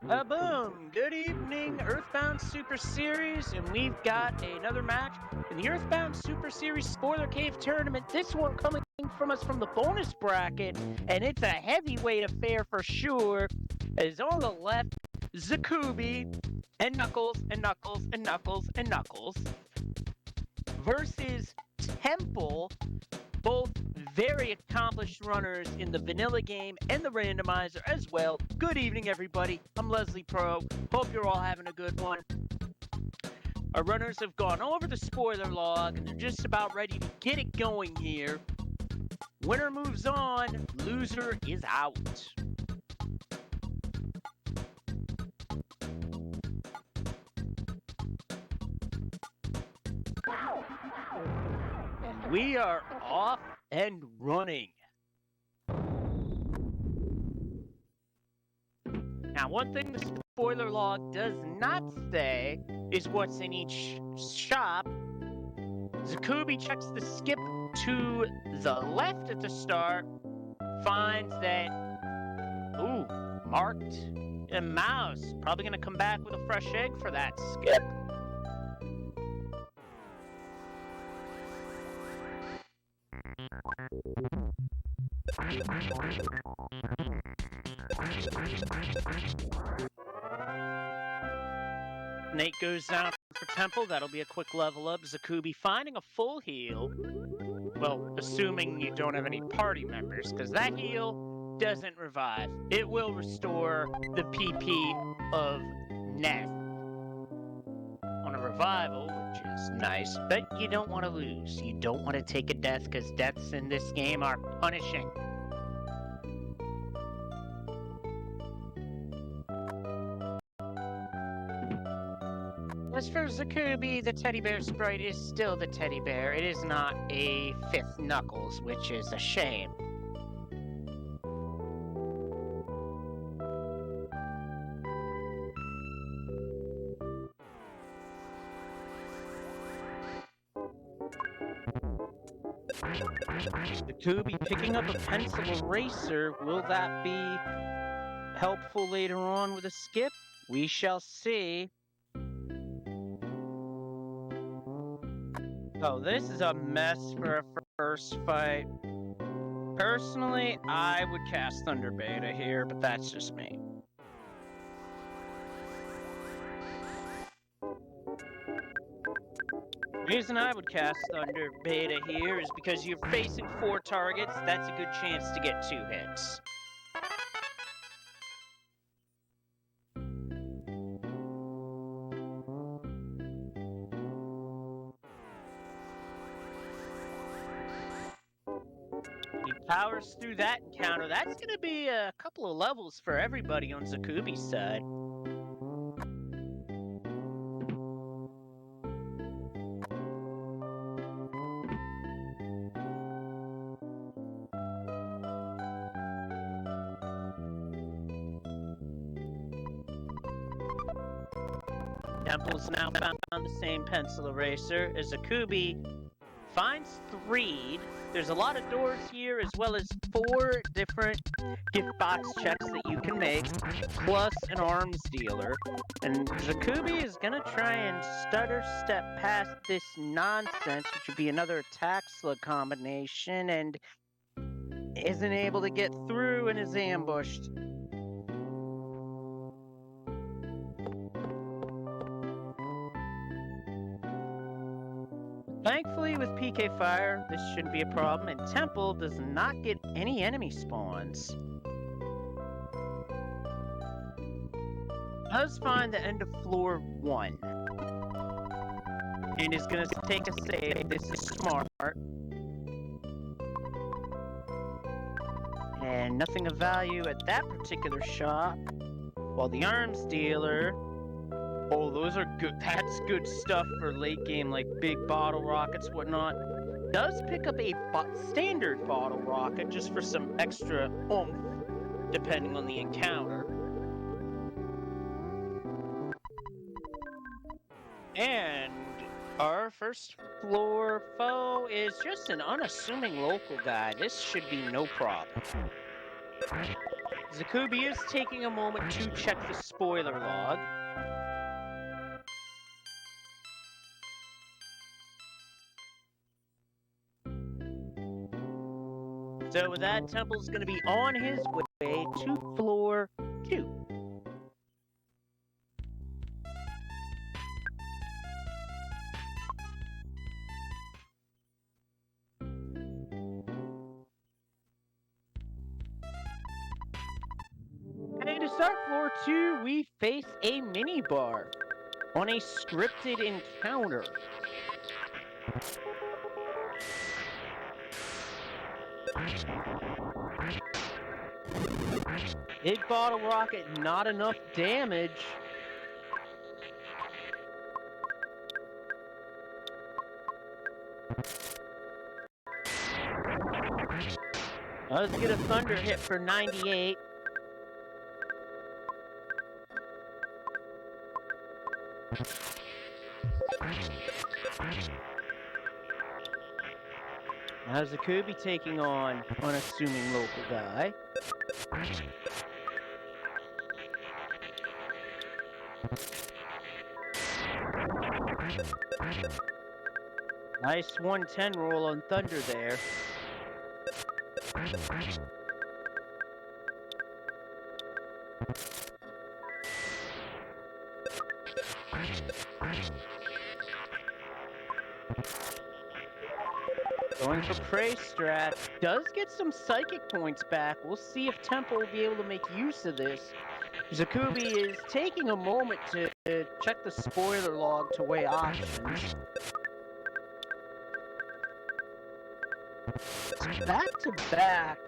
Boom! Good evening, Earthbound Super Series, and we've got another match in the Earthbound Super Series Spoiler Cave Tournament. This one coming from us from the bonus bracket, and it's a heavyweight affair for sure. As on the left, Czikubi and Knuckles and Knuckles and Knuckles and Knuckles versus Temple, both very accomplished runners in the vanilla game and the randomizer as well. Good evening, everybody. I'm Leslie Pro. Hope you're all having a good one. Our runners have gone over the spoiler log, and they're just about ready to get it going here. Winner moves on, loser is out. And we are off and running. Now, one thing the spoiler log does not say is what's in each shop. Czikubi checks the skip to the left at the start, finds that, marked a mouse. Probably going to come back with a fresh egg for that skip. Nate goes down for Temple. That'll be a quick level up. Czikubi finding a full heal. Well, assuming you don't have any party members, because that heal doesn't revive. It will restore the PP of Neth on a revival, which is nice, but you don't want to lose. You don't want to take a death, because deaths in this game are punishing. As for Czikubi, the teddy bear sprite is still the teddy bear. It is not a fifth Knuckles, which is a shame. Czikubi picking up a pencil eraser. Will that be helpful later on with a skip? We shall see. Oh, this is a mess for a first fight. Personally, I would cast Thunder Beta here, but that's just me. The reason I would cast Thunder Beta here is because you're facing 4 targets. That's a good chance to get 2 hits. He powers through that encounter. That's going to be a couple of levels for everybody on Czikubi's side. Temple's now found the same pencil eraser as Czikubi finds Threed. There's a lot of doors here, as well as 4 different gift box checks that you can make, plus an arms dealer. And Czikubi is going to try and stutter step past this nonsense, which would be another attack slug combination, and isn't able to get through and is ambushed. Thankfully, with PK Fire, this shouldn't be a problem, and Temple does not get any enemy spawns. Does find the end of floor 1. And is going to take a save. This is smart. And nothing of value at that particular shop. While the arms dealer... Oh, those are good. That's good stuff for late game, like big bottle rockets, whatnot. Does pick up a standard bottle rocket just for some extra oomph, depending on the encounter. And our first floor foe is just an unassuming local guy. This should be no problem. Czikubi is taking a moment to check the spoiler log. So with that, Temple's going to be on his way to floor 2. And to start floor 2, we face a minibar on a scripted encounter. Big bottle rocket, not enough damage. Let's get a thunder hit for 98. Now Czikubi taking on unassuming local guy. Nice 110 roll on Thunder there. Going for Prey strat, does get some psychic points back. We'll see if Temple will be able to make use of this. Czikubi is taking a moment to check the spoiler log to weigh options. Back-to-back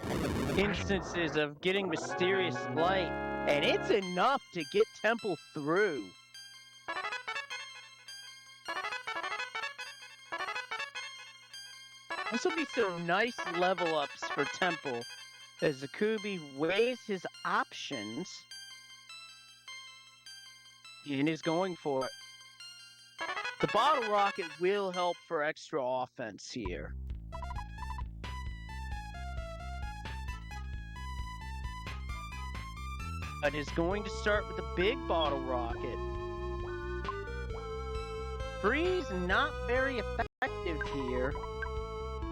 instances of getting Mysterious Light, and it's enough to get Temple through. This will be some nice level ups for Temple as Czikubi weighs his options and is going for it. The bottle rocket will help for extra offense here. But is going to start with the big bottle rocket. Freeze not very effective here,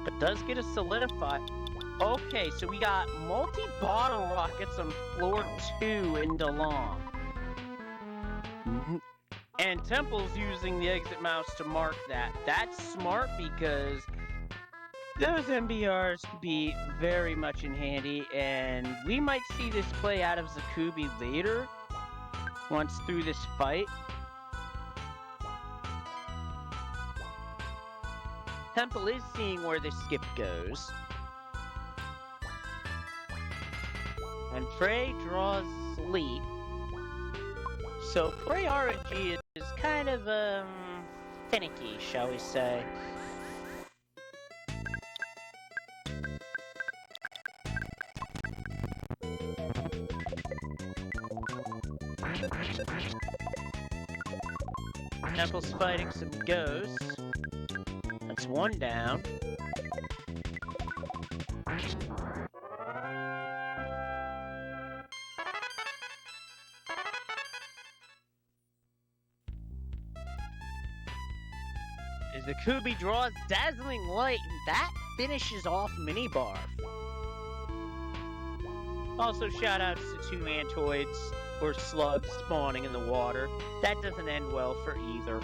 but does get a solidify. Okay, so we got multi-bottle rockets on floor 2 in DeLong. And Temple's using the exit mouse to mark that. That's smart because those MBRs could be very much in handy, and we might see this play out of Czikubi later, once through this fight. Temple is seeing where this skip goes. And Prey draws Sleep. So Prey RNG is kind of, finicky, shall we say. Temple's fighting some ghosts. That's one down. As the Czikubi draws Dazzling Light, and that finishes off Minibar. Also, shoutouts to 2 Mantoids or slugs spawning in the water. That doesn't end well for either.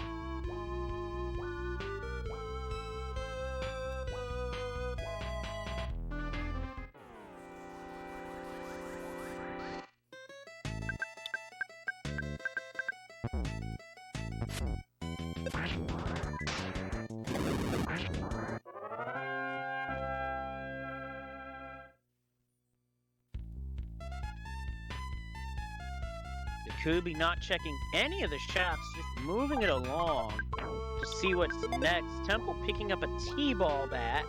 Czikubi not checking any of the shots, just moving it along to see what's next. Temple picking up a T-ball bat,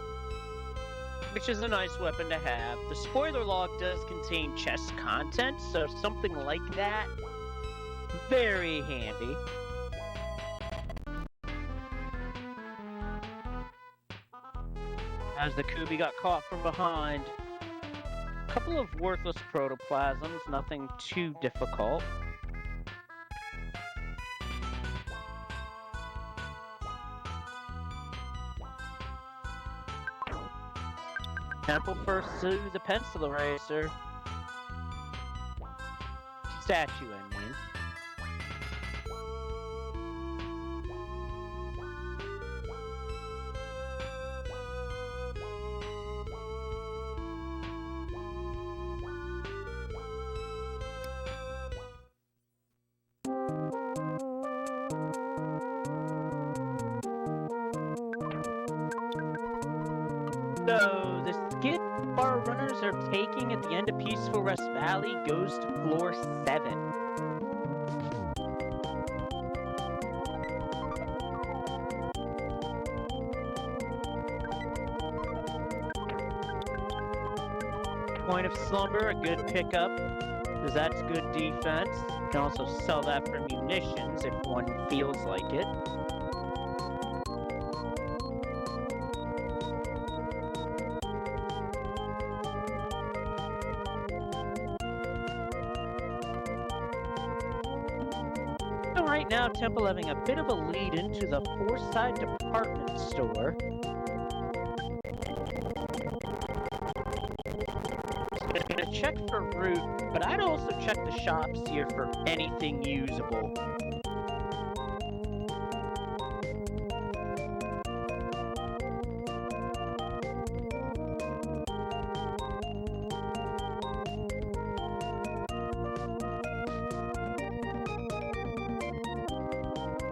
which is a nice weapon to have. The spoiler log does contain chest content, so something like that, very handy. As the Czikubi got caught from behind. couple of worthless protoplasms, nothing too difficult. Temple first to the pencil eraser. Statue, I mean. So, the skid bar runners are taking at the end of Peaceful Rest Valley goes to floor 7. Point of Slumber, a good pickup, because that's good defense. You can also sell that for munitions if one feels like it. Right now, Temple having a bit of a lead into the Forsyth department store. I'm gonna check for route, but I'd also check the shops here for anything usable.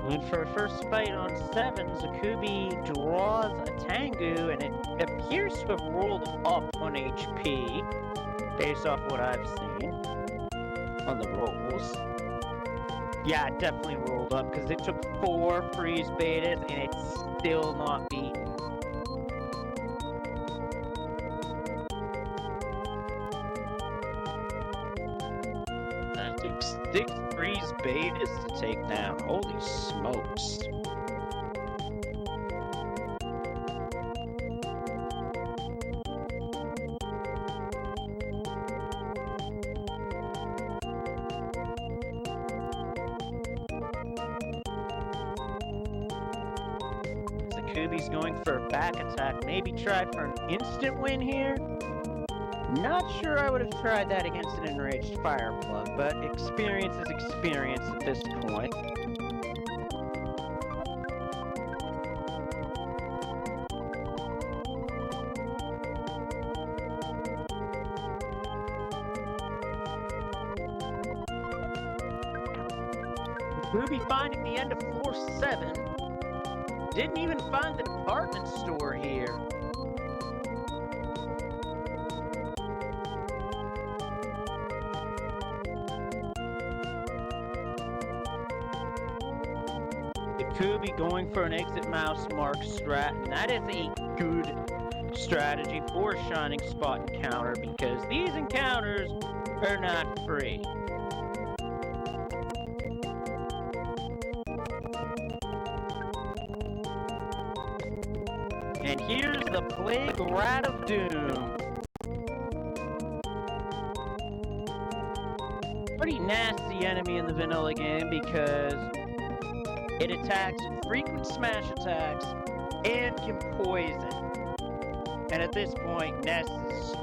And for a first fight on 7, Czikubi draws a Tengu, and it appears to have rolled up on HP, based off what I've seen on the rolls. Yeah, it definitely rolled up, because it took 4 freeze betas, and it's still not beaten. That takes 6 freeze betas to take down. Holy smokes. Czikubi's going for a back attack. Maybe try for an instant win here. Not sure I would have tried that against an enraged fire plug, but experience is experience at this point. Ruby finding the end of floor 7. Didn't even find the department store here. Czikubi going for an exit mouse mark strat, and that is a good strategy for a Shining Spot encounter because these encounters are not free. And here's the Plague Rat of Doom. Pretty nasty enemy in the vanilla game because it attacks frequent smash attacks and can poison. And at this point, Ness is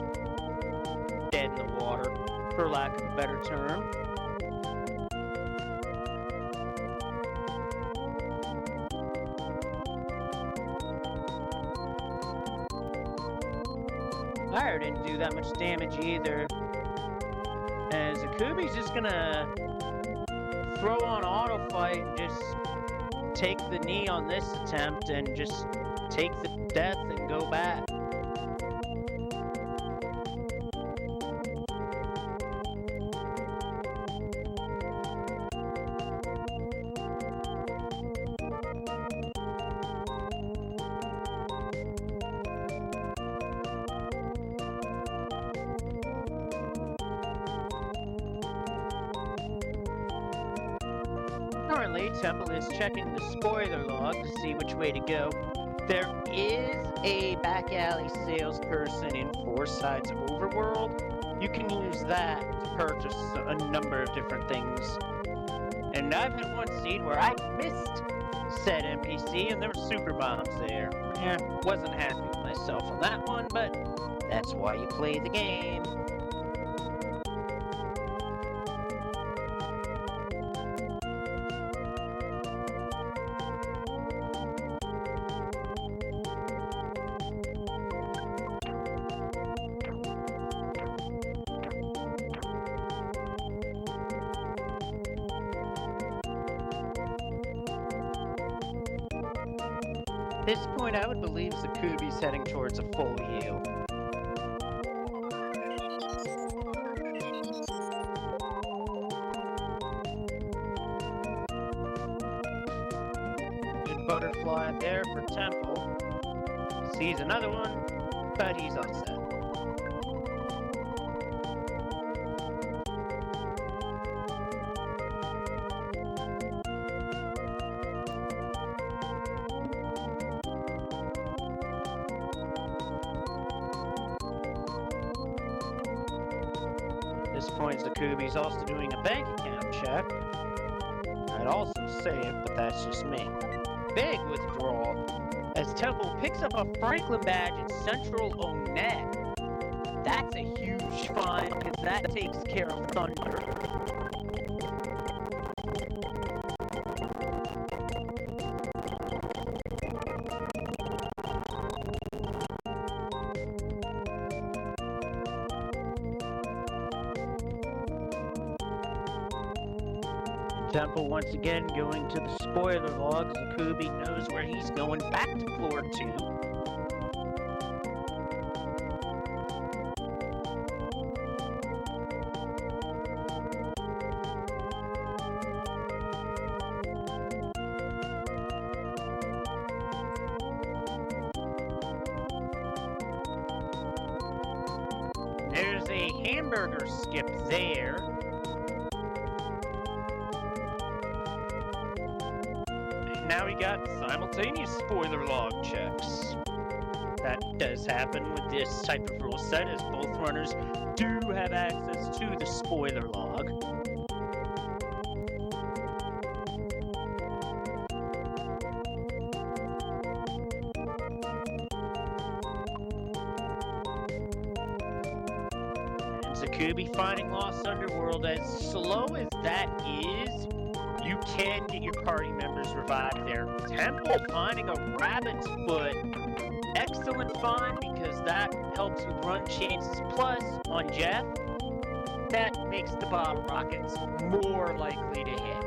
dead in the water, for lack of a better term. Fire didn't do that much damage either. And Czikubi's just gonna throw on auto fight and just take the knee on this attempt and just take the death and go back. Currently, Temple is checking the spoiler log to see which way to go. There is a back alley salesperson in Forsyth's Overworld, you can use that to purchase a number of different things. And I've had one scene where I missed said NPC and there were super bombs there. Yeah, wasn't happy with myself on that one, but that's why you play the game. At this point, I would believe Czikubi's heading towards a full heal. Good butterfly there for Temple. Sees another one, but he's upset. At this point, Czikubi's also doing a bank account check. I'd also say it, but that's just me. Big withdrawal as Temple picks up a Franklin badge in Central Onet. That's a huge find because that takes care of Thunder. Temple once again going to the spoiler log. Czikubi knows where he's going, back to floor 2. There's a hamburger skip there. Now we got simultaneous spoiler log checks. That does happen with this type of rule set, as both runners do have access to the spoiler log. And Czikubi finding Lost Underworld, as slow as that is, you can get your party members revived there. Temple finding a rabbit's foot. Excellent find because that helps with run chances. Plus, on Jeff, that makes the bottle rockets more likely to hit.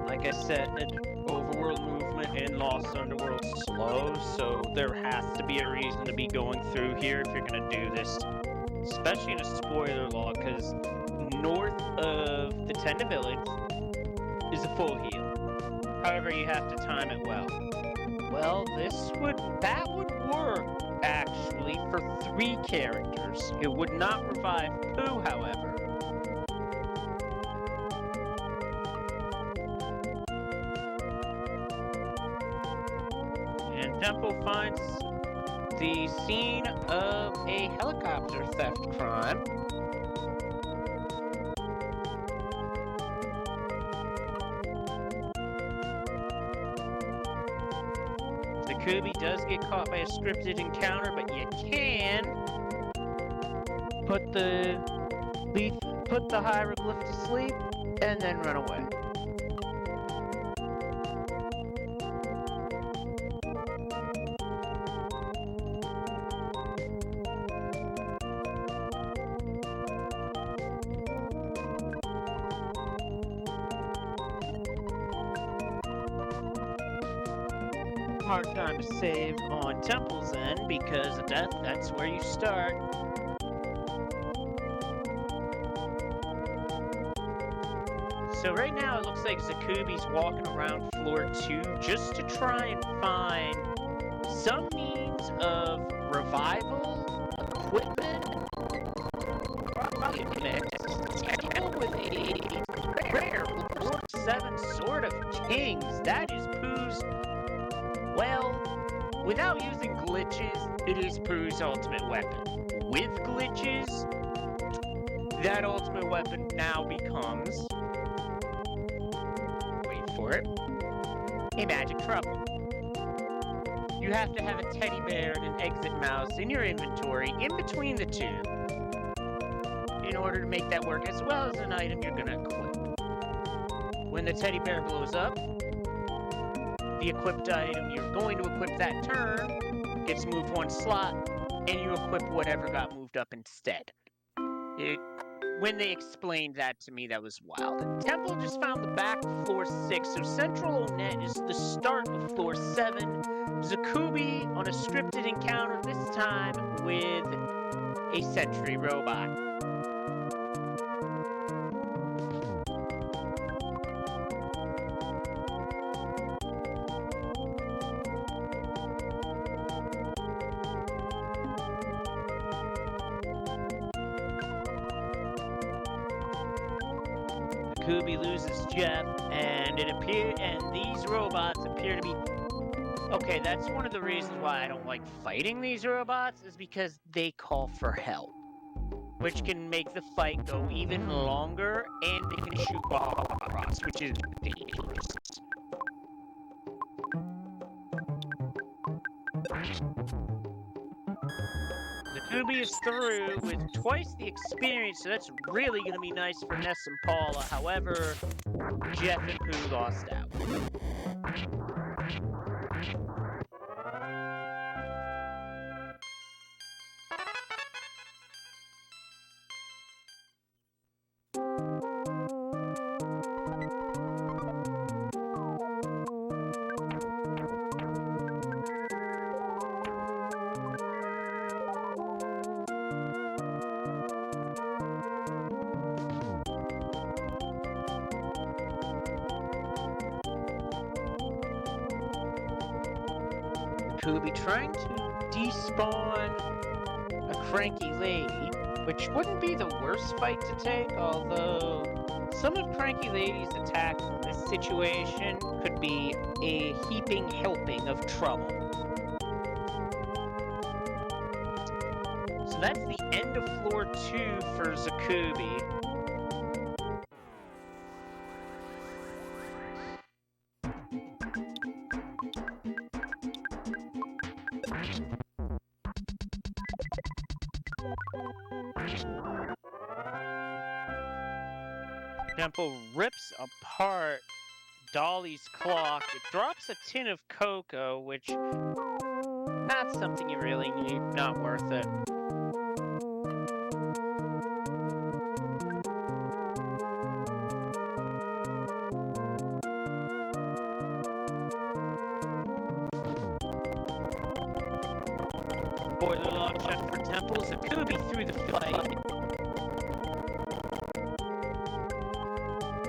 Like I said, overworld movement in Lost Underworld's slow, so there has to be a reason to be going through here if you're going to do this. Especially in a spoiler log, because north of the Tenda Village is a full heal. However, you have to time it well. Well, that would work, actually, for 3 characters. It would not revive Pooh, however. Temple finds the scene of a helicopter theft crime. Czikubi does get caught by a scripted encounter, but you can put the hieroglyph to sleep and then run away. hard time to save on Temple's end because of death. That's where you start. So right now it looks like Czikubi's walking around floor 2 just to try and find some means of revival, equipment, probably Temple with a rare floor 7 Sword of Kings. That is Pooh's, well, without using glitches, it is Pooh's ultimate weapon. With glitches, that ultimate weapon now becomes, for it, a magic truffle. You have to have a teddy bear and an exit mouse in your inventory in between the two in order to make that work, as well as an item you're going to equip. When the teddy bear blows up, the equipped item you're going to equip that turn gets moved one slot, and you equip whatever got moved up instead. When they explained that to me, that was wild. Temple just found the back of floor 6, so Central Onet is the start of floor 7. Czikubi on a scripted encounter, this time with a sentry robot. Czikubi loses Jeff, and these robots appear to be... Okay, that's one of the reasons why I don't like fighting these robots, is because they call for help, which can make the fight go even longer, and they can shoot bombs, which is dangerous. Czikubi is through with twice the experience, so that's really going to be nice for Ness and Paula. However, Jeff and Pooh lost out. Czikubi trying to despawn a cranky lady, which wouldn't be the worst fight to take, although some of Cranky Lady's attacks in this situation could be a heaping helping of trouble. So that's the end of floor 2 for Czikubi. Temple rips apart Dolly's clock. It drops a tin of cocoa, which not something you really need, not worth it. Boiler log check for Temple. Czikubi through the fight.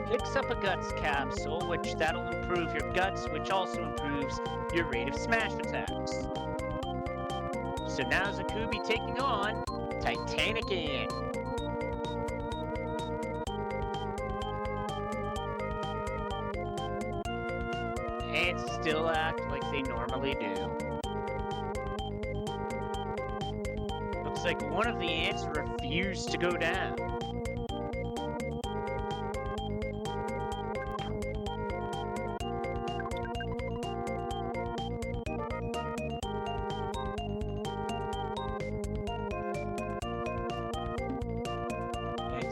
Picks up a guts capsule, which that'll improve your guts, which also improves your rate of smash attacks. So now Czikubi taking on Titanic Ant. Ants still act like they normally do. Looks like one of the ants refused to go down.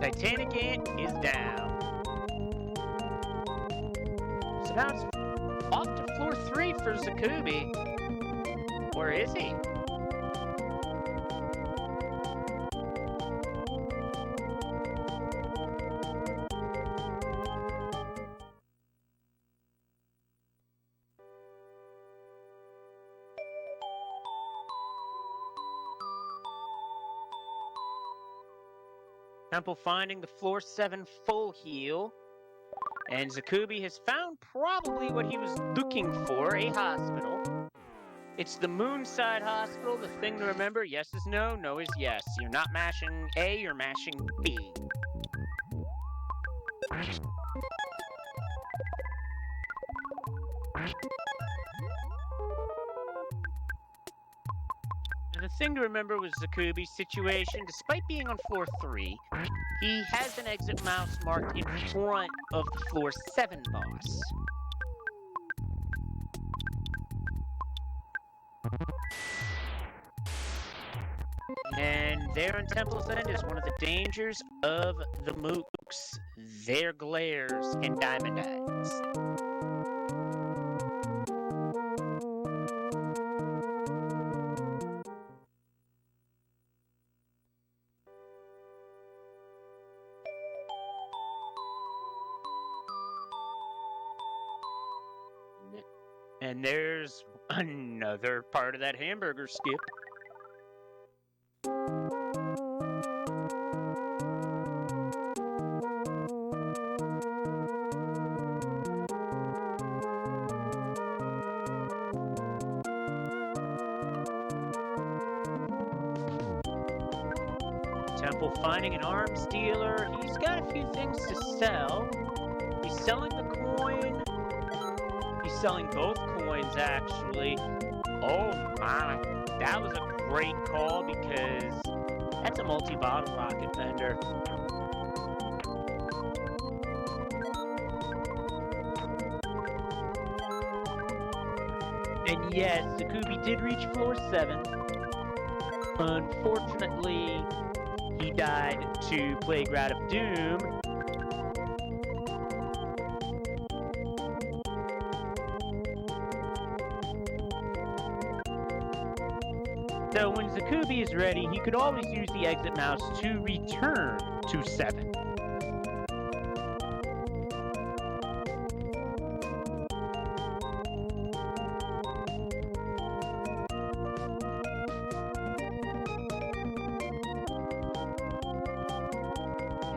Titanic Ant is down. So now it's off to floor 3 for Czikubi. Or is he? Temple finding the floor 7 full heal. And Czikubi has found probably what he was looking for, a hospital. It's the Moonside Hospital. The thing to remember, yes is no, no is yes. You're not mashing A, you're mashing B. The thing to remember was Czikubi's situation. Despite being on floor 3, he has an exit mouse marked in front of the floor 7 boss. And there in Temple's End is one of the dangers of the mooks. Their glares and diamond eyes. And there's another part of that hamburger skip. Temple finding an arms dealer. He's got a few things to sell. He's selling the coin. He's selling both coins, actually. Oh my, that was a great call because that's a multi-bottle rocket vendor. And yes, Czikubi did reach floor 7. Unfortunately, he died to Playground of Doom. So when Czikubi is ready, he could always use the exit mouse to return to 7.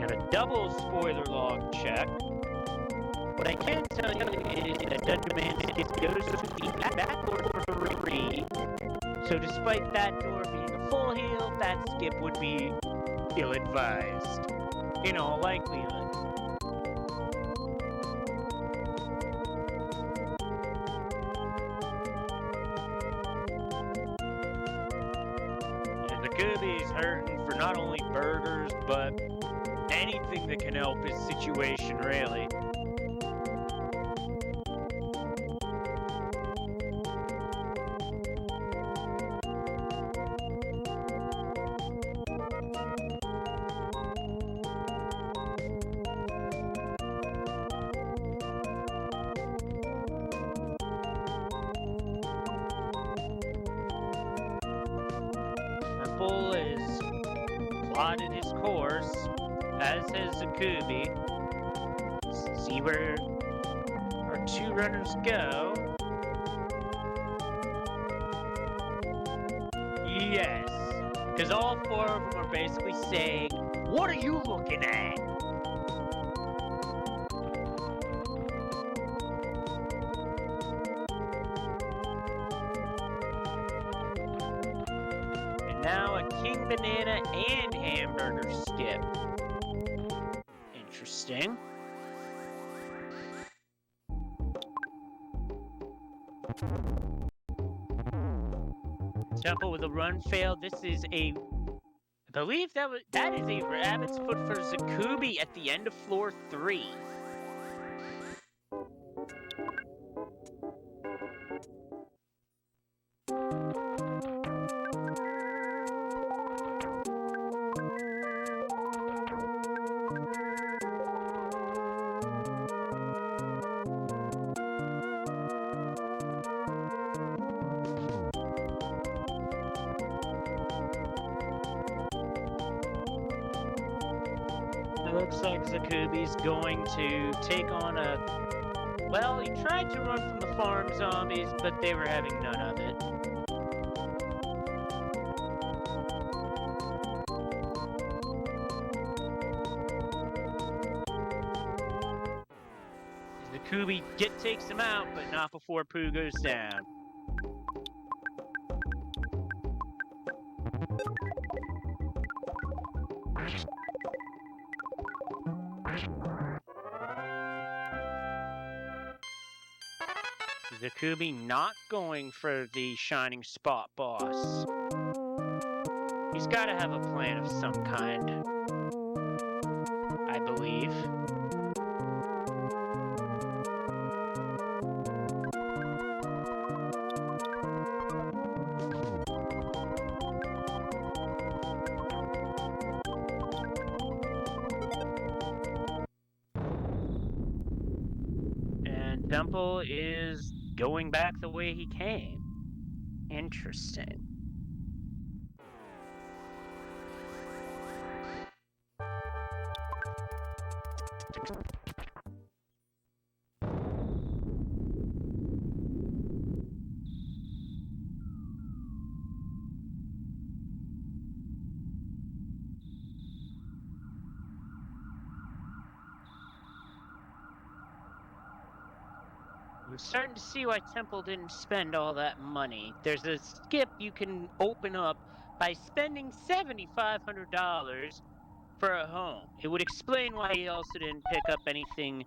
And a double spoiler log check. What I can tell you is that Dungeon Man goes to the back door for 3. So despite that door being a full heal, that skip would be ill-advised, in all likelihood. And Czikubi's hurting for not only burgers, but anything that can help his situation, really. Temple is plotted his course, as has Czikubi. Let's see where our 2 runners go. Yes, because all 4 of them are basically saying, "What are you looking at?" Now a King Banana and Hamburger skip. Interesting. Temple with a run fail. This is I believe that is a rabbit's foot for Czikubi at the end of floor 3. It looks like Czikubi's going to take on a... Well, he tried to run from the farm zombies, but they were having none of it. Czikubi takes him out, but not before Pooh goes down. Czikubi not going for the Shining Spot boss. He's got to have a plan of some kind, I believe. And Temple is going back the way he came. Interesting. I'm starting to see why Temple didn't spend all that money. There's a skip you can open up by spending $7,500 for a home. It would explain why he also didn't pick up anything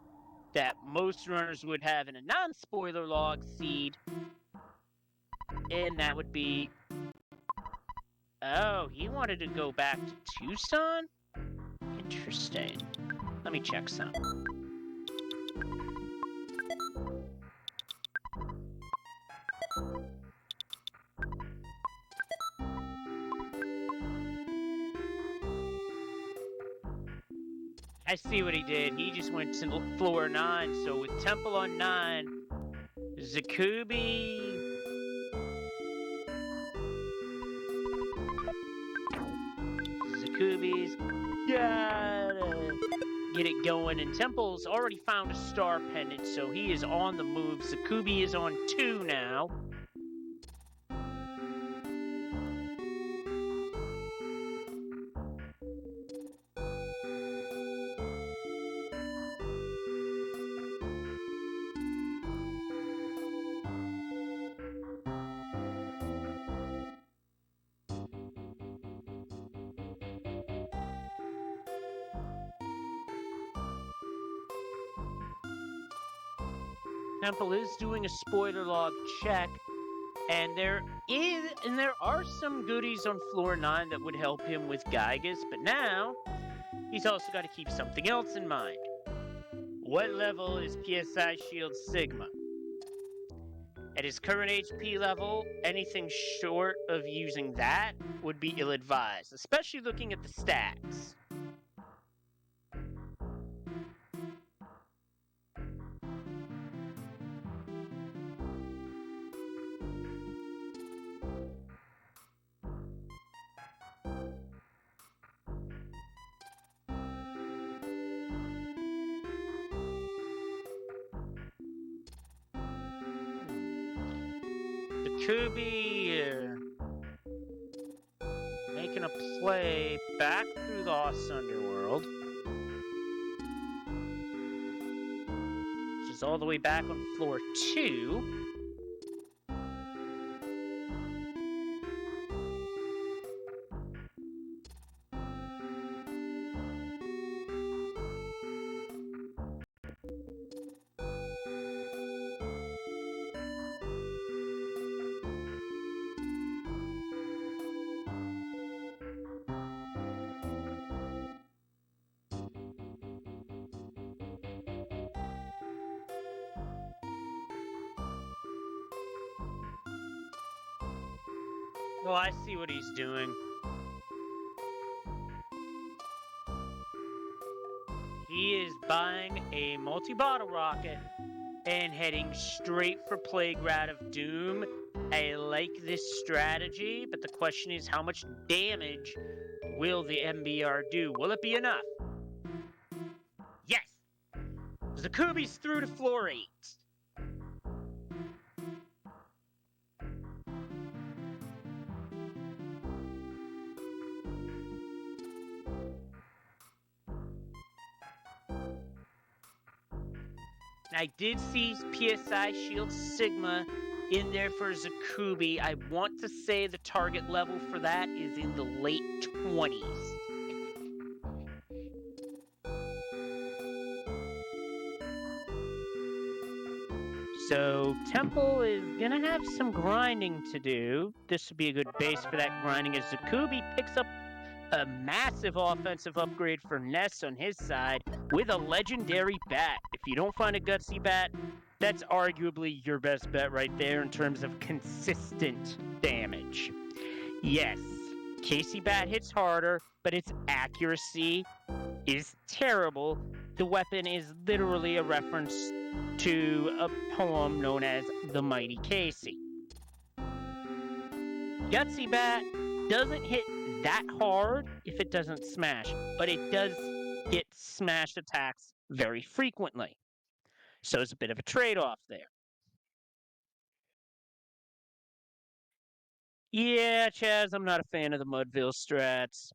that most runners would have in a non-spoiler log seed. And that would be... Oh, he wanted to go back to Tucson? Interesting. Let me check some. I see what he did. He just went to floor 9. So with Temple on 9, Czikubi's gotta get it going. And Temple's already found a star pendant, so he is on the move. Czikubi is on 2 now. Temple is doing a spoiler log check, and there are some goodies on floor 9 that would help him with Gygas, but now he's also got to keep something else in mind. What level is PSI Shield Sigma? At his current HP level, anything short of using that would be ill-advised, especially looking at the stats. Czikubi making a play back through the Lost Underworld, which is all the way back on floor 2. Well, I see what he's doing. He is buying a multi-bottle rocket and heading straight for Playground of Doom. I like this strategy, but the question is, how much damage will the MBR do? Will it be enough? Yes! Czikubi's through to floor 8. I did see PSI Shield Sigma in there for Czikubi. I want to say the target level for that is in the late 20s. So Temple is going to have some grinding to do. This would be a good base for that grinding as Czikubi picks up a massive offensive upgrade for Ness on his side with a legendary bat. If you don't find a gutsy bat, that's arguably your best bet right there in terms of consistent damage. Yes, Casey bat hits harder, but its accuracy is terrible. The weapon is literally a reference to a poem known as The Mighty Casey. Gutsy bat doesn't hit that hard if it doesn't smash, but it does get smash attacks very frequently. So it's a bit of a trade-off there. Yeah, Chaz, I'm not a fan of the Mudville strats.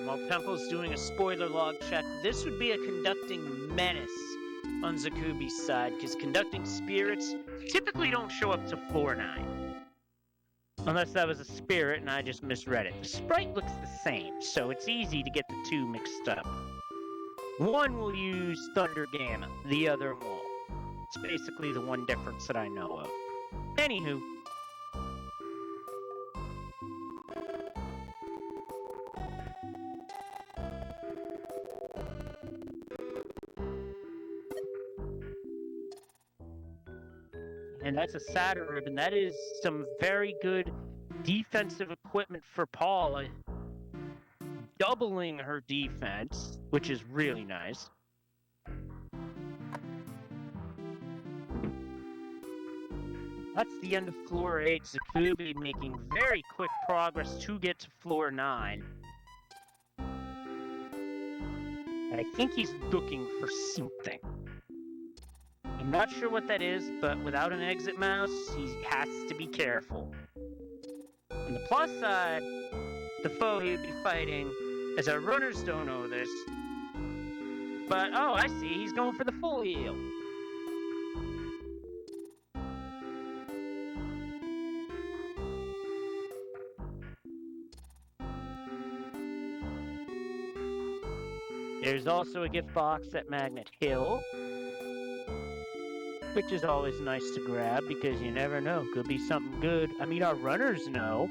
While Temple's doing a spoiler log check, this would be a conducting menace on Czikubi's side, because conducting spirits typically don't show up to floor 9. Unless that was a spirit and I just misread it. The sprite looks the same, so it's easy to get the two mixed up. One will use Thunder Gamma, the other won't. It's basically the one difference that I know of. Anywho. And that's a Saturn ribbon. That is some very good defensive equipment for Paula. Doubling her defense, which is really nice. That's the end of floor 8. Czikubi making very quick progress to get to floor 9. And I think he's looking for something. I'm not sure what that is, but without an exit mouse, he has to be careful. On the plus side, the foe he would be fighting, as our runners don't know this, but oh, I see, he's going for the full heal. There's also a gift box at Magnet Hill, which is always nice to grab because you never know. Could be something good. I mean, our runners know.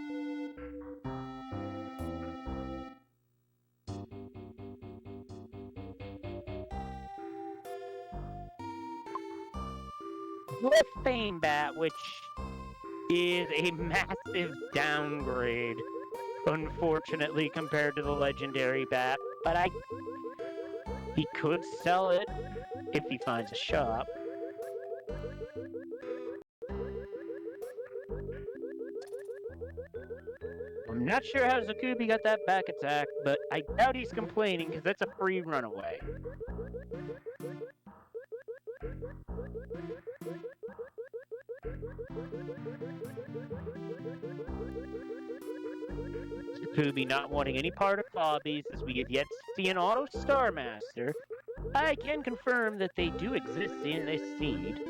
With Fame Bat, which is a massive downgrade, unfortunately, compared to the Legendary Bat. But he could sell it if he finds a shop. I'm not sure how Czikubi got that back attack, but I doubt he's complaining because that's a free runaway. Czikubi not wanting any part of hobbies as we have yet to see an Auto Star Master. I can confirm that they do exist in this seed.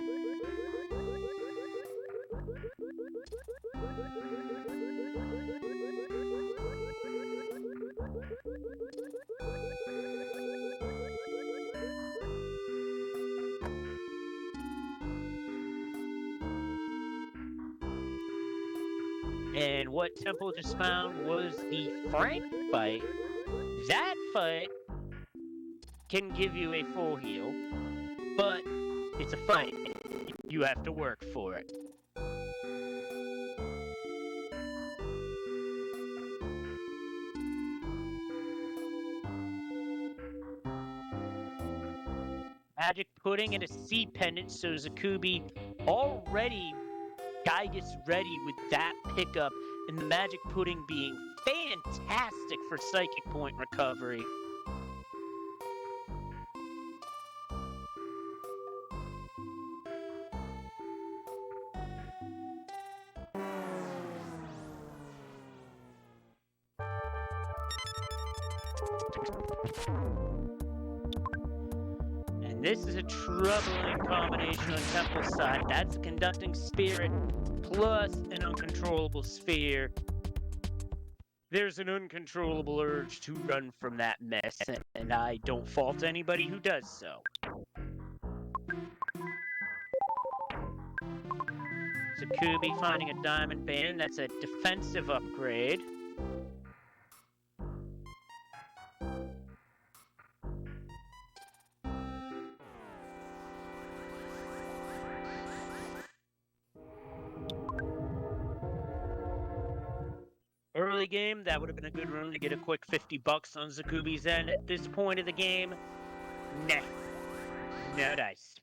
And what Temple just found was the Frank fight. That fight can give you a full heal, but it's a fight. You have to work for it. Magic Pudding and a Seed Pendant, so Czikubi already Gygus ready with that pickup and the magic pudding being fantastic for psychic point recovery. And this is a troubling combination on Temple's side. That's a conducting spirit plus an uncontrollable sphere. There's an uncontrollable urge to run from that mess, and I don't fault anybody who does so. Czikubi finding a diamond band. That's a defensive upgrade. Early game, that would have been a good run to get a quick $50 on Czikubi's end. At this point of the game, nah. No dice.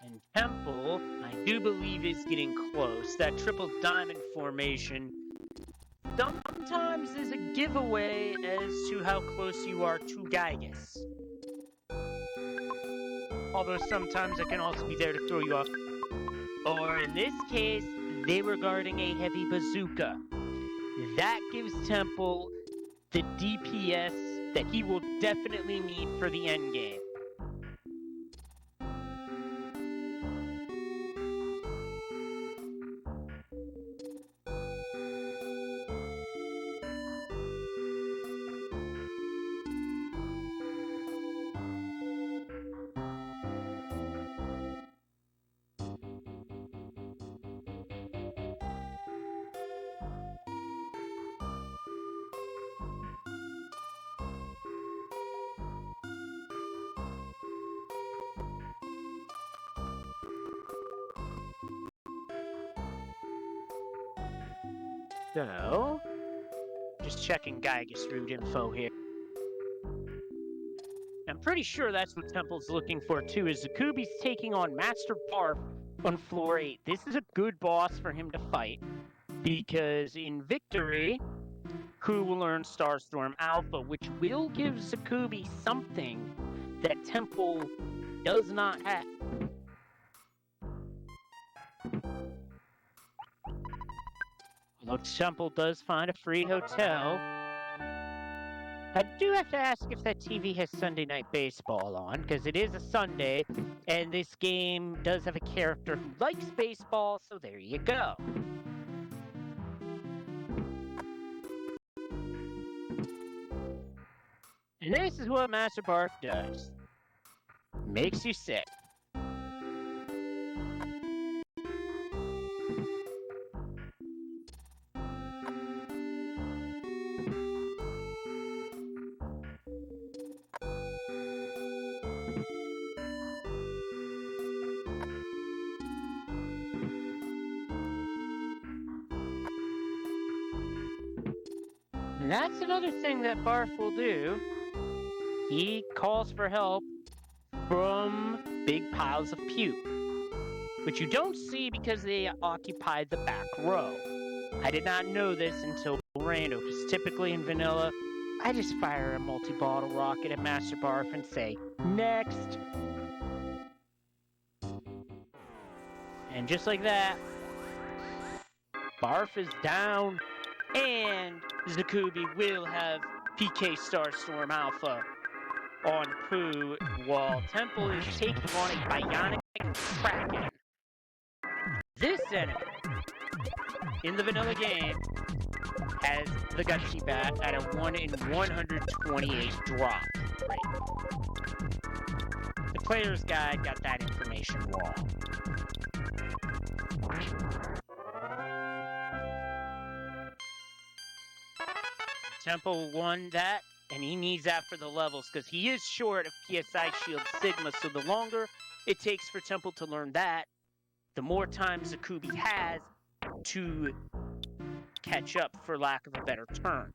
And Temple, I do believe, is getting close. That triple diamond formation sometimes is a giveaway as to how close you are to Gygas. Although sometimes it can also be there to throw you off. Or in this case, they were guarding a heavy bazooka. That gives Temple the DPS that he will definitely need for the endgame. So, just checking Gygas route info here. I'm pretty sure that's what Temple's looking for too, is Czikubi's taking on Master Barf on floor 8. This is a good boss for him to fight, because in victory, Crew will earn Starstorm Alpha, which will give Czikubi something that Temple does not have. Although Temple does find a free hotel, I do have to ask if that TV has Sunday Night Baseball on, because it is a Sunday, and this game does have a character who likes baseball, so there you go. And this is what Master Barf does. Makes you sick. And that's another thing that Barf will do. He calls for help from big piles of puke, which you don't see because they occupy the back row. I did not know this until Rando, because typically in vanilla, I just fire a multi-bottle rocket at Master Barf and say, next! And just like that, Barf is down, and Czikubi will have PK Starstorm Alpha on Pooh, while Temple is taking on a Bionic Kraken. This enemy, in the vanilla game, has the Gutsy Bat at a 1 in 128 drop rate. The player's guide got that information wrong. Temple won that And he needs that for the levels, because he is short of PSI Shield Sigma, so the longer it takes for Temple to learn that, the more time Czikubi has to catch up, for lack of a better term.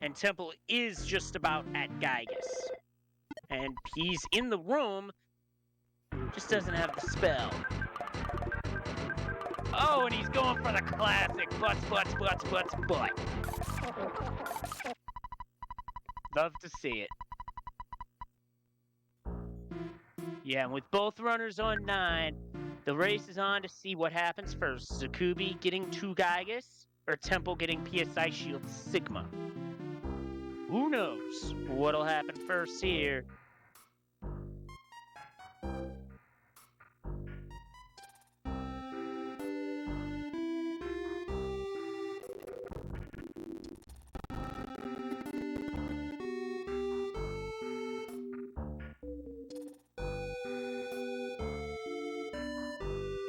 And Temple is just about at Gygus. And he's in the room, just doesn't have the spell. Oh, and he's going for the classic butt. Love to see it. Yeah, and with both runners on 9, the race is on to see what happens first. Czikubi getting 2 Gygus, or Temple getting PSI Shield Sigma. Who knows what'll happen first here.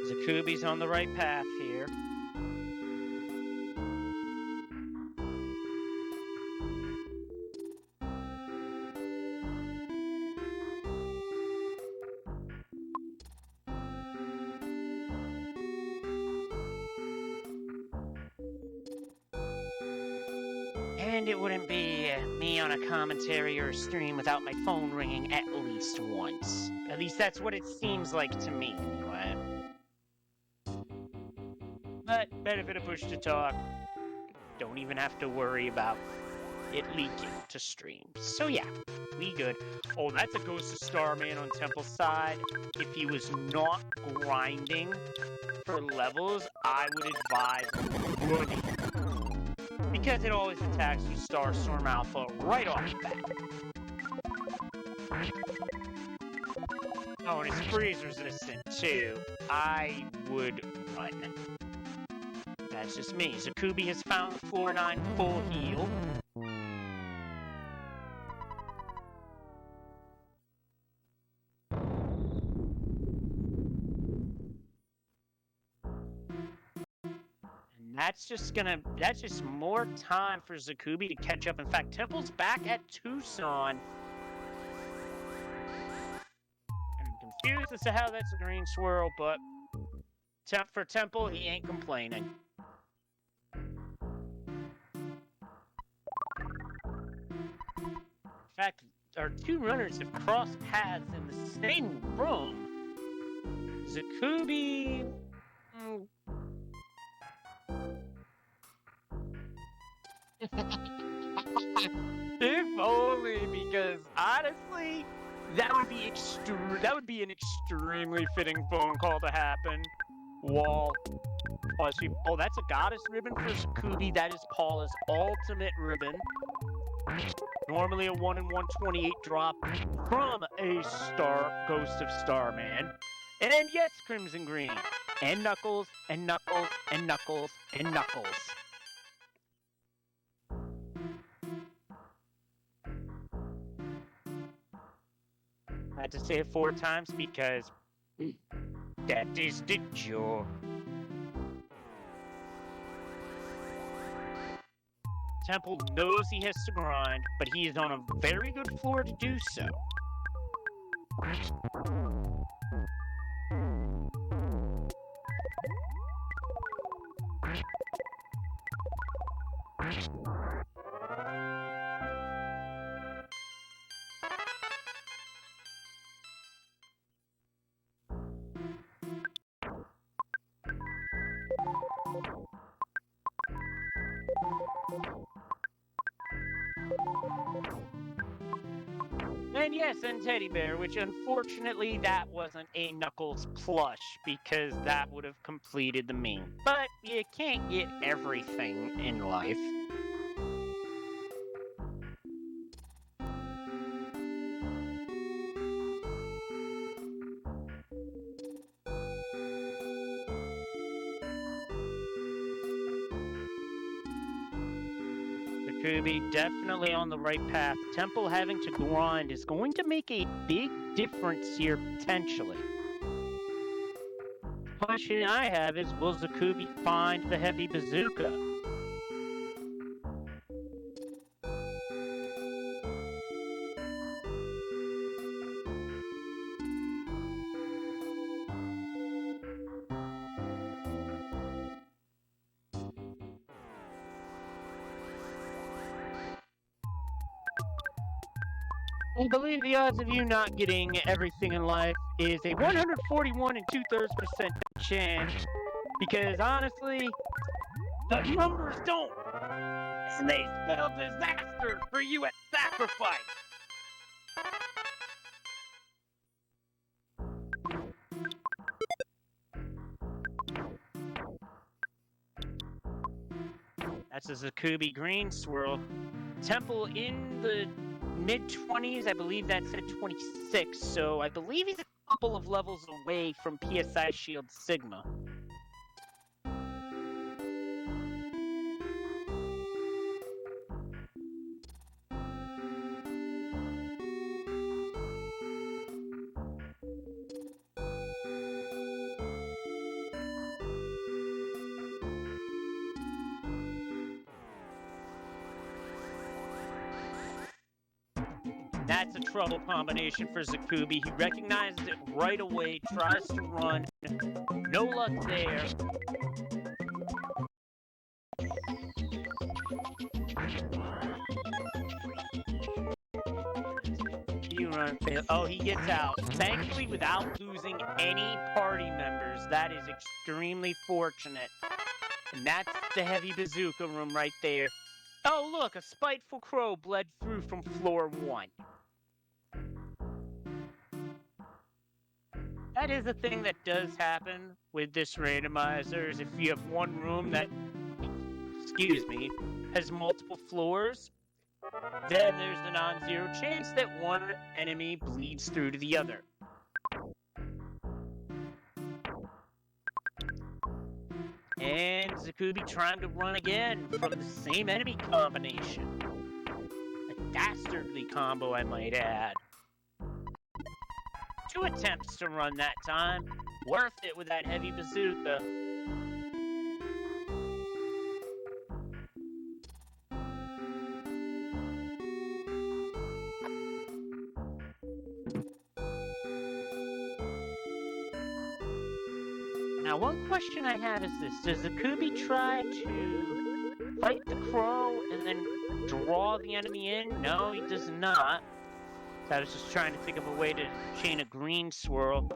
Czikubi's on the right path here. And it wouldn't be me on a commentary or a stream without my phone ringing at least once. At least that's what it seems like to me, anyway. But benefit of push to talk. Don't even have to worry about it leaking to stream. So yeah, we good. Oh, that's a Ghost of Starman on Temple's side. If he was not grinding for levels, I would advise running. Because it always attacks you Starstorm Alpha right off the bat. Oh, and it's freeze resistant too. I would run. That's just me. Czikubi has found floor 9 full heal. That's just more time for Czikubi to catch up. In fact, Temple's back at Tucson. I'm confused as to how that's a green swirl, but for Temple, he ain't complaining. In fact, our 2 runners have crossed paths in the same room. Czikubi... If only, because honestly, that would be an extremely fitting phone call to happen. Wall. Oh, that's a Goddess ribbon for Czikubi. That is Paula's ultimate ribbon. Normally a 1 in 128 drop from a Ghost of Starman. And yes, Crimson Green. And Knuckles, and Knuckles, and Knuckles, and Knuckles. I had to say it 4 times because that is the joke. Temple knows he has to grind, but he is on a very good floor to do so. And yes, and Teddy Bear, which unfortunately that wasn't a Knuckles plush, because that would have completed the meme. But you can't get everything in life. Czikubi definitely on the right path. Temple having to grind is going to make a big difference here, potentially. The question I have is, will Czikubi find the heavy bazooka? I believe the odds of you not getting everything in life is a 141 and 2/3% chance. Because honestly, the numbers don't. And they spell disaster for you at sacrifice. That's a Czikubi green swirl. Temple in the mid-20s, I believe that's at 26, so I believe he's a couple of levels away from PSI Shield Sigma. That's a trouble combination for Czikubi. He recognizes it right away, tries to run. No luck there. Oh, he gets out. Thankfully, without losing any party members. That is extremely fortunate. And that's the heavy bazooka room right there. Oh, look, a spiteful crow bled through from floor 1. That is a thing that does happen with this randomizer, is if you have one room that, has multiple floors, then there's a non-zero chance that one enemy bleeds through to the other. And Czikubi trying to run again from the same enemy combination. A dastardly combo, I might add. 2 attempts to run that time. Worth it with that heavy bazooka. Now, one question I have is this. Does Czikubi try to fight the crow and then draw the enemy in? No, he does not. So I was just trying to think of a way to chain a green swirl.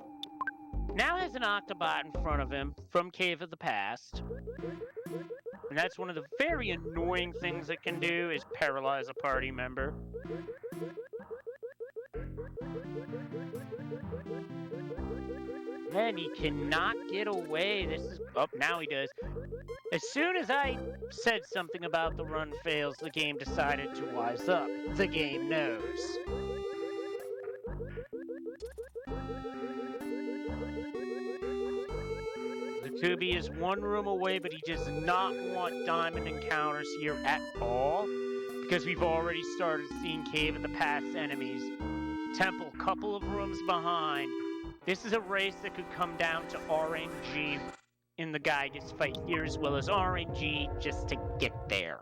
Now has an Octobot in front of him from Cave of the Past. And that's one of the very annoying things it can do, is paralyze a party member. And he cannot get away. This is... Oh, now he does. As soon as I said something about the run fails, the game decided to wise up. The game knows. Czikubi is one room away, but he does not want diamond encounters here at all, because we've already started seeing Cave of the Past enemies. Temple, couple of rooms behind. This is a race that could come down to RNG in the Gygus fight here, as well as RNG just to get there.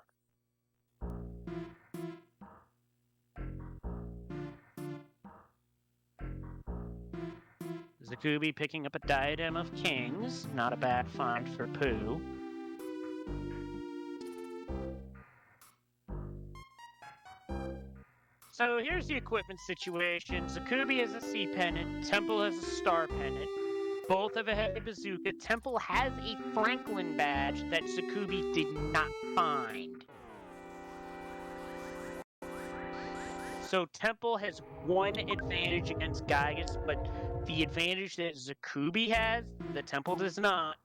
Czikubi picking up a Diadem of Kings. Not a bad find for Pooh. So here's the equipment situation. Czikubi has a C pennant. Temple has a star pennant. Both have a heavy bazooka. Temple has a Franklin badge that Czikubi did not find. So Temple has one advantage against Gygus, but the advantage that Czikubi has, that Temple does not,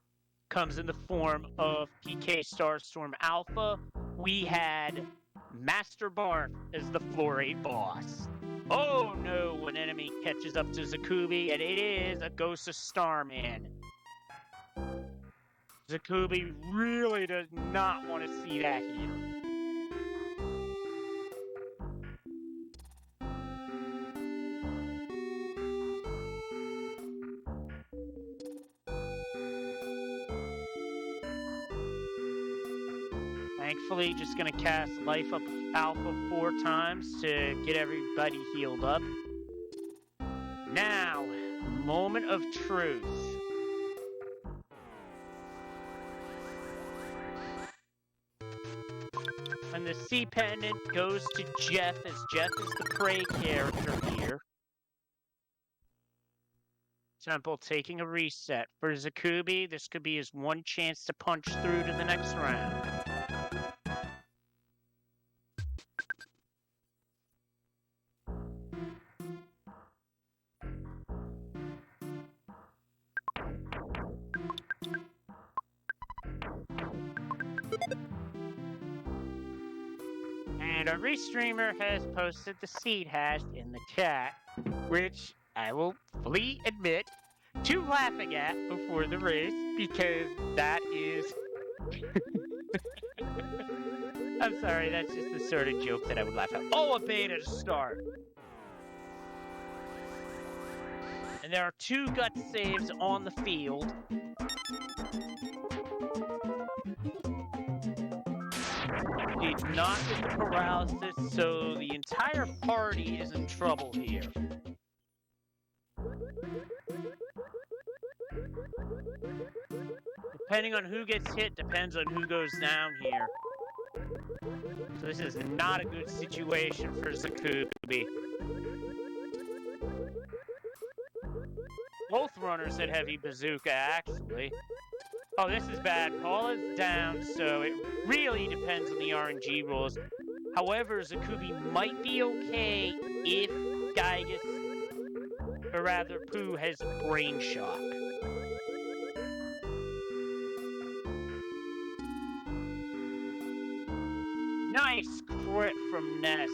comes in the form of PK Starstorm Alpha. We had Master Barf as the floor 8 boss. Oh no, an enemy catches up to Czikubi, and it is a Ghost of Starman. Czikubi really does not want to see that here. Thankfully, just gonna cast Life Up Alpha 4 times to get everybody healed up. Now, moment of truth. When the C pendant goes to Jeff, as Jeff is the prey character here. Temple taking a reset. For Czikubi, this could be his one chance to punch through to the next round. And our restreamer has posted the seed hash in the chat, which I will fully admit to laughing at before the race, because that is... I'm sorry, that's just the sort of joke that I would laugh at. Oh, a beta to start! And there are 2 gut saves on the field. Did not get the paralysis, so the entire party is in trouble here. Depending on who gets hit, depends on who goes down here. So this is not a good situation for Czikubi. Both runners had heavy bazooka, actually. Oh, this is bad. Paula's down, so it really depends on the RNG rules. However, Czikubi might be okay if Gygus, or rather Pooh, has brain shock. Nice crit from Ness.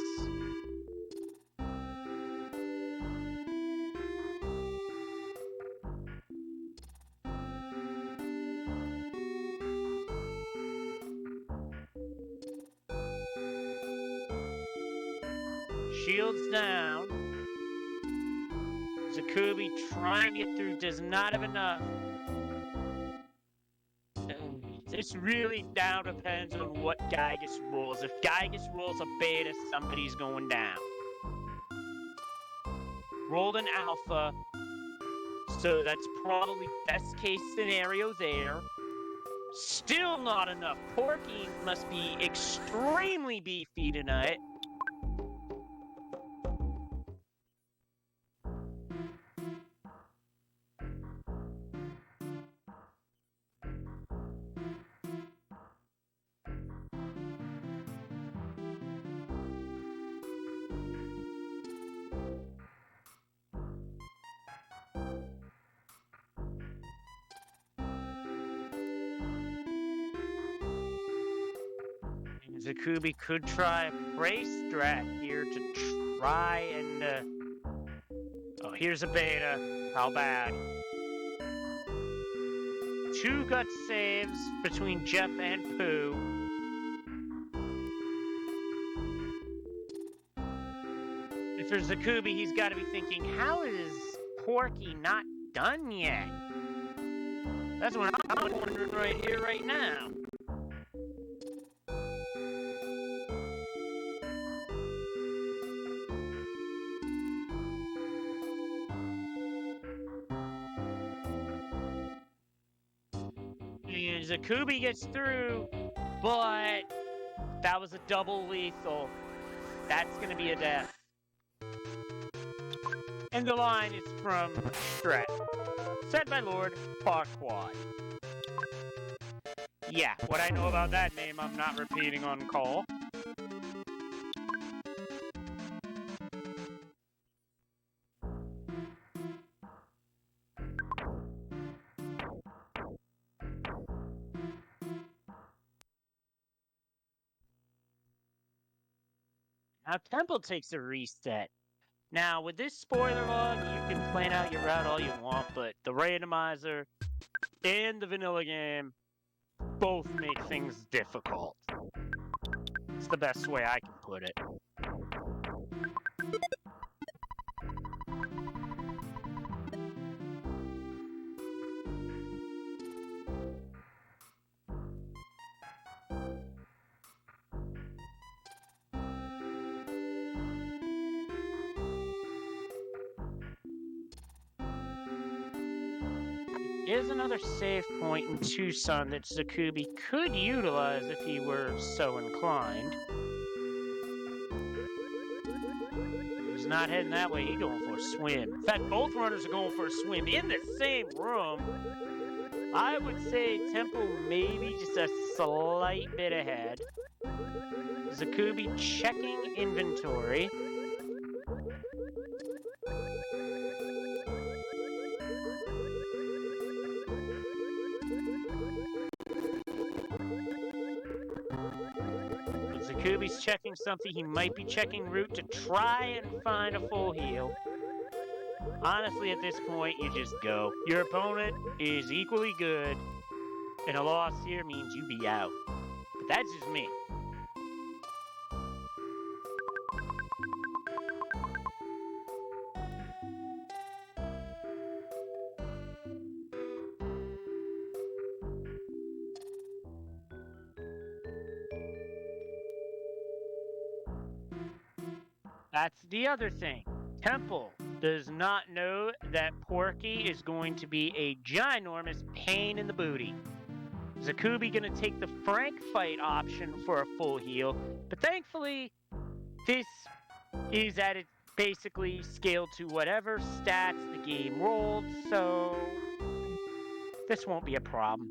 Shields down. Czikubi trying to get through, does not have enough. This really now depends on what Gygus rolls. If Gygus rolls a beta, somebody's going down. Rolled an alpha, so that's probably best case scenario there. Still not enough. Porky must be extremely beefy tonight. Czikubi could try a brace strat here to try and... Oh, here's a beta. How bad? 2 gut saves between Jeff and Pooh. And for Czikubi, he's got to be thinking, how is Porky not done yet? That's what I'm wondering right here, right now. Czikubi gets through, but that was a double lethal. That's going to be a death. And the line is from Strat, said by Lord Farquaad. Yeah, what I know about that name, I'm not repeating on call. Now Temple takes a reset. Now with this spoiler log, you can plan out your route all you want, but the randomizer and the vanilla game both make things difficult. It's the best way I can put it. Is another save point in Tucson that Czikubi could utilize if he were so inclined. is not heading that way. He's going for a swim. In fact, both runners are going for a swim in the same room. I would say Temple maybe just a slight bit ahead. Czikubi checking inventory. Czikubi's checking something. He might be checking route to try and find a full heal. Honestly, at this point, you just go. Your opponent is equally good, and a loss here means you be out. But that's just me. That's the other thing. Temple does not know that Porky is going to be a ginormous pain in the booty. Czikubi gonna take the Frank fight option for a full heal, but thankfully, this is at it basically scaled to whatever stats the game rolled, so this won't be a problem.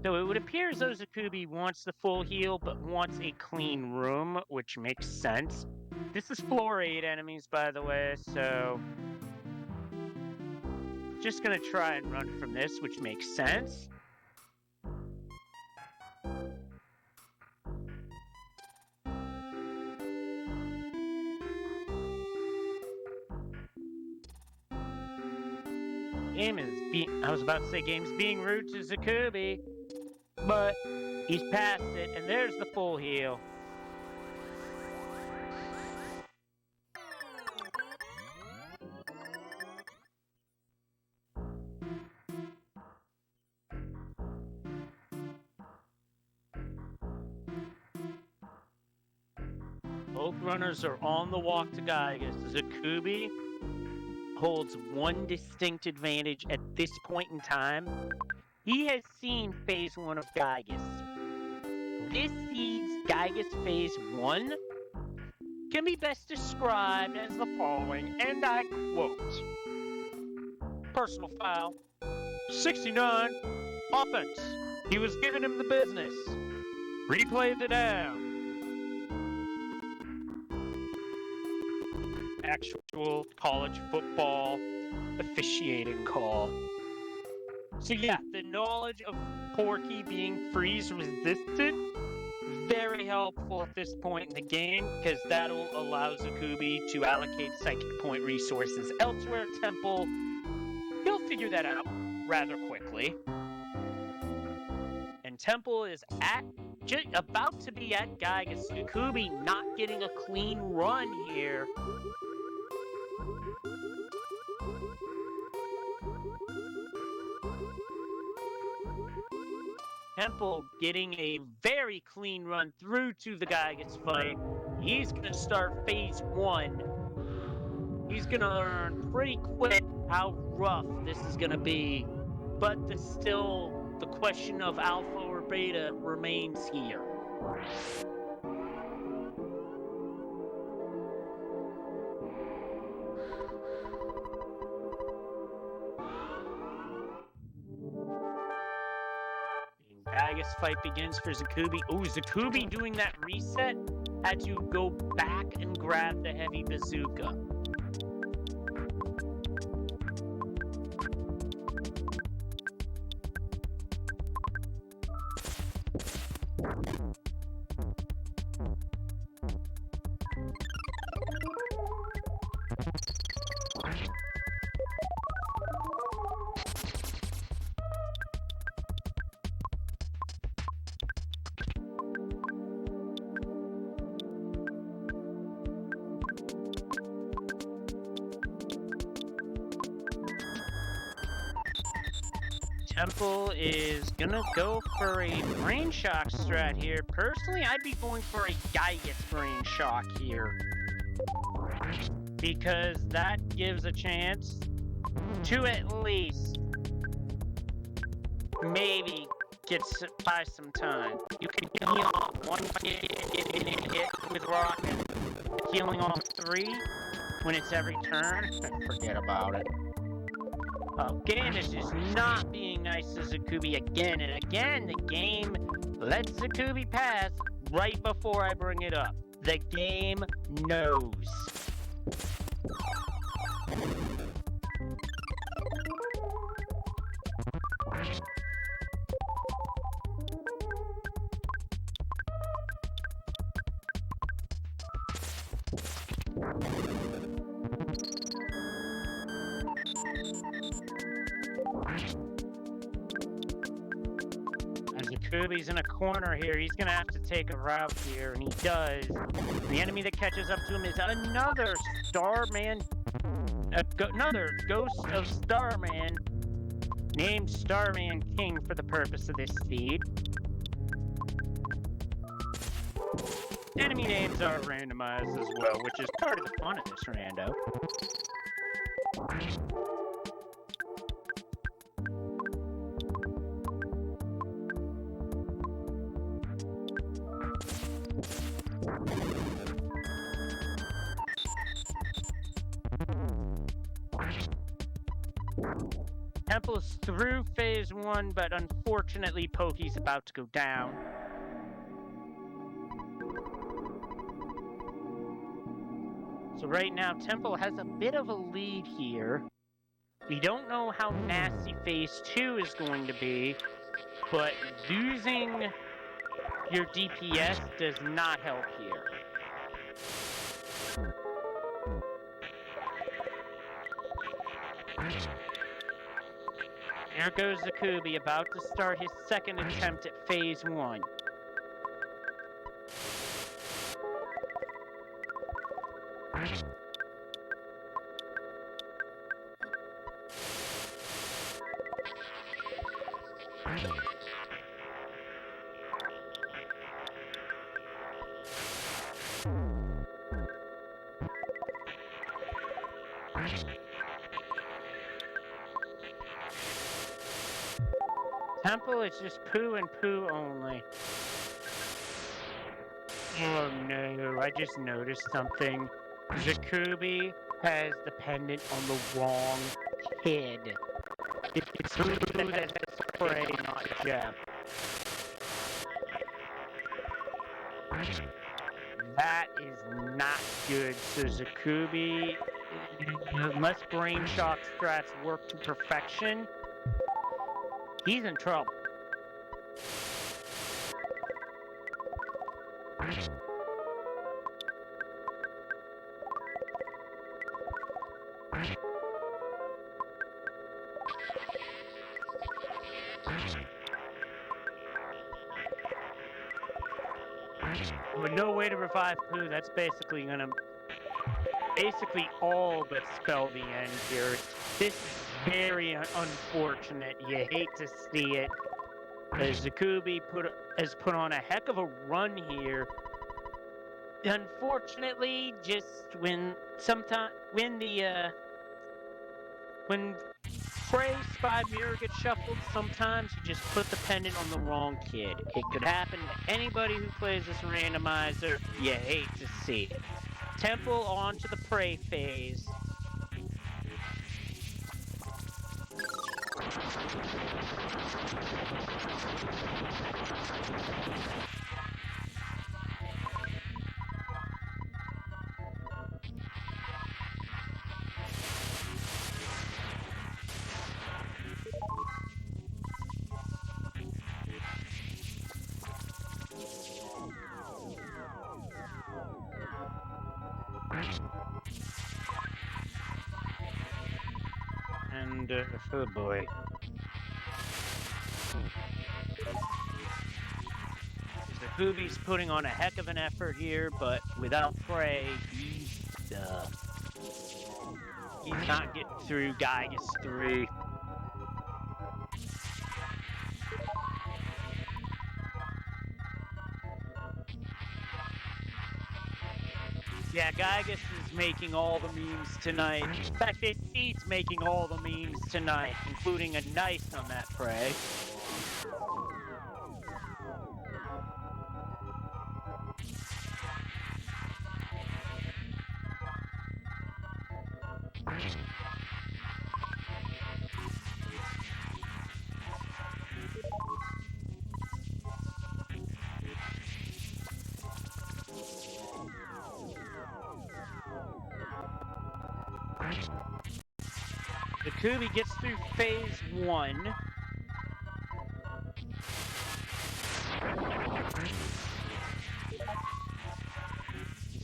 So it would appear as though Czikubi wants the full heal, but wants a clean room, which makes sense. This is floor 8 enemies, by the way, so just gonna try and run from this, which makes sense. I was about to say game's being rude to Czikubi, but he's past it, and there's the full heal. Both runners are on the walk to Giygas. Czikubi holds one distinct advantage at this point in time. He has seen Phase 1 of Giygas. This seeds Giygas Phase 1 can be best described as the following, and I quote, personal foul, 69, offense. He was giving him the business. Replayed it down. Actual college football officiating call. So yeah, the knowledge of Porky being freeze resistant, very helpful at this point in the game, because that'll allow Czikubi to allocate psychic point resources elsewhere. Temple, he'll figure that out rather quickly. And Temple is about to be at Giygas. Czikubi not getting a clean run here. Temple getting a very clean run through to the Giygas fight. He's going to start Phase 1. He's going to learn pretty quick how rough this is going to be. But still, the question of alpha or beta remains here. Giygas fight begins for Czikubi. Oh, Czikubi doing that reset had to go back and grab the heavy bazooka. Temple is gonna go for a Brain Shock strat here. Personally, I'd be going for a Gaius Brain Shock here. Because that gives a chance to at least maybe buy some time. You can heal off one hit with Rocket, healing off 3 when it's every turn. Forget about it. Game is just not being nice to Czikubi again and again. The game lets Czikubi pass right before I bring it up. The game knows. Czikubi's in a corner here. He's gonna have to take a route here, and he does. The enemy that catches up to him is another Starman, another Ghost of Starman, named Starman King for the purpose of this feed. Enemy names are randomized as well, which is part of the fun of this rando. Temple is through phase 1, but unfortunately Pokey's about to go down. So right now Temple has a bit of a lead here. We don't know how nasty phase 2 is going to be, but losing your DPS does not help here. There goes Czikubi, about to start his second attempt at phase 1. Temple is just poo and poo only. Oh no, I just noticed something. Czikubi has the pendant on the wrong kid. It's who that has Prey, not Jeff. That is not good. So Czikubi, unless Brain Shock strats work to perfection, he's in trouble. With no way to revive Pooh, that's basically gonna all but spell the end here. This is very unfortunate. You hate to see it. As Czikubi has put on a heck of a run here. Unfortunately, just when Prey, Spy, Mirror gets shuffled, sometimes you just put the pendant on the wrong kid. It could happen to anybody who plays this randomizer. You hate to see it. Temple on to the Prey phase. And, oh boy. Czikubi's putting on a heck of an effort here, but without Prey, he's not getting through Gaius 3. Yeah, Gygus is making all the memes tonight. In fact, it's making all the memes tonight, including a nice on that prey. Czikubi gets through phase 1.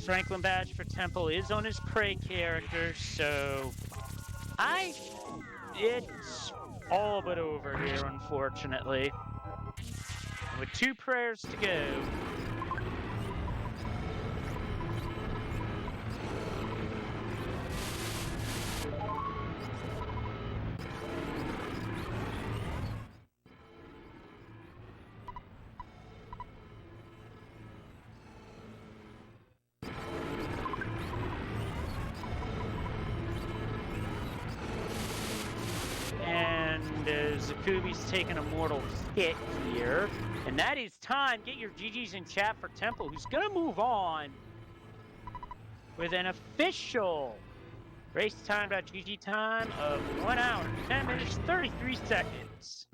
Franklin badge for Temple is on his prey character, so it's all but over here, unfortunately. With 2 prayers to go. And Czikubi's taking a mortal hit here. And that is time. Get your GGs in chat for Temple, who's going to move on with an official race time.gg time of 1 hour, 10 minutes, 33 seconds.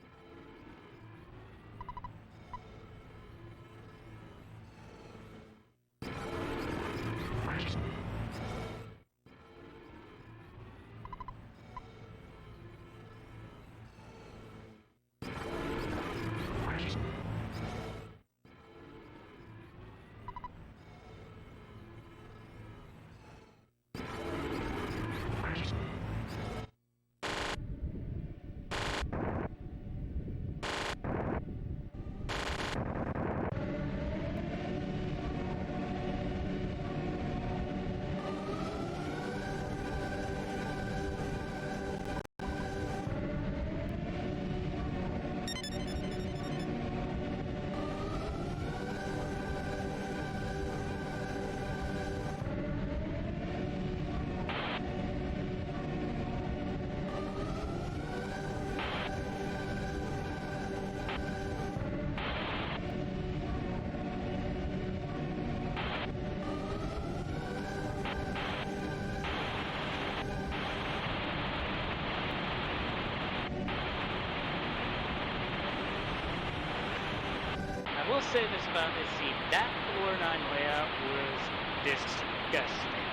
I will say this about this scene. That floor 9 layout was disgusting.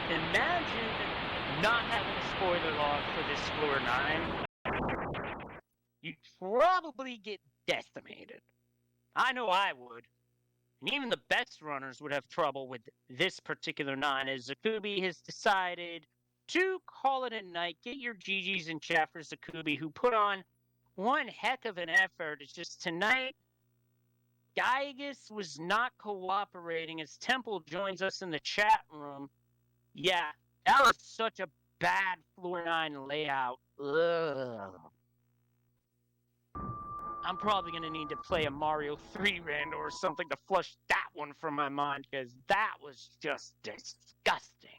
Imagine not having a spoiler log for this floor 9. You'd probably get decimated. I know I would. And even the best runners would have trouble with this particular 9, as Czikubi has decided to call it a night. Get your GGs in chat for Czikubi, who put on one heck of an effort. It's just tonight, Gygus was not cooperating as Temple joins us in the chat room. Yeah, that was such a bad floor 9 layout. Ugh. I'm probably going to need to play a Mario 3 random or something to flush that one from my mind, because that was just disgusting.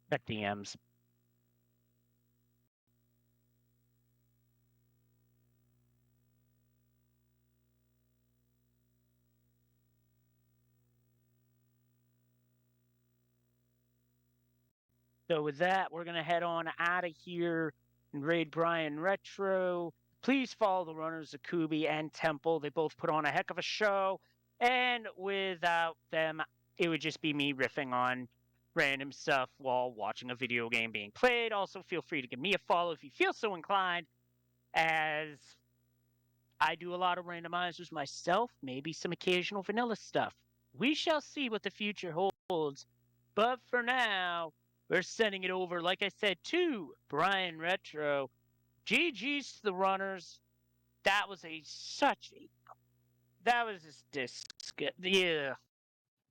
Check DMs. So with that, we're going to head on out of here and raid Brian Retro. Please follow the runners, Czikubi and Temple. They both put on a heck of a show. And without them, it would just be me riffing on random stuff while watching a video game being played. Also, feel free to give me a follow if you feel so inclined, as I do a lot of randomizers myself, maybe some occasional vanilla stuff. We shall see what the future holds. But for now, we're sending it over, like I said, to Brian Retro. GG's to the runners. That was that was just yeah.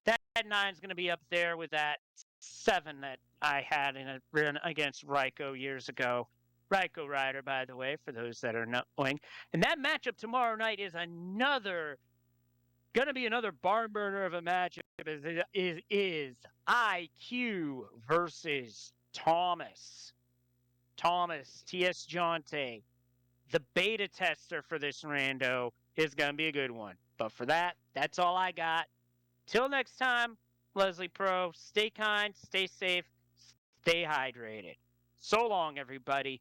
That nine's going to be up there with that 7 that I had in a run against Ryko years ago. Ryko Rider, by the way, for those that are not knowing. And that matchup tomorrow night is going to be another barn burner of a matchup. Is IQ versus Thomas. Thomas, T.S. Jonte, the beta tester for this rando, is going to be a good one. But for that, that's all I got. Till next time, Leslie Pro, stay kind, stay safe, stay hydrated. So long, everybody.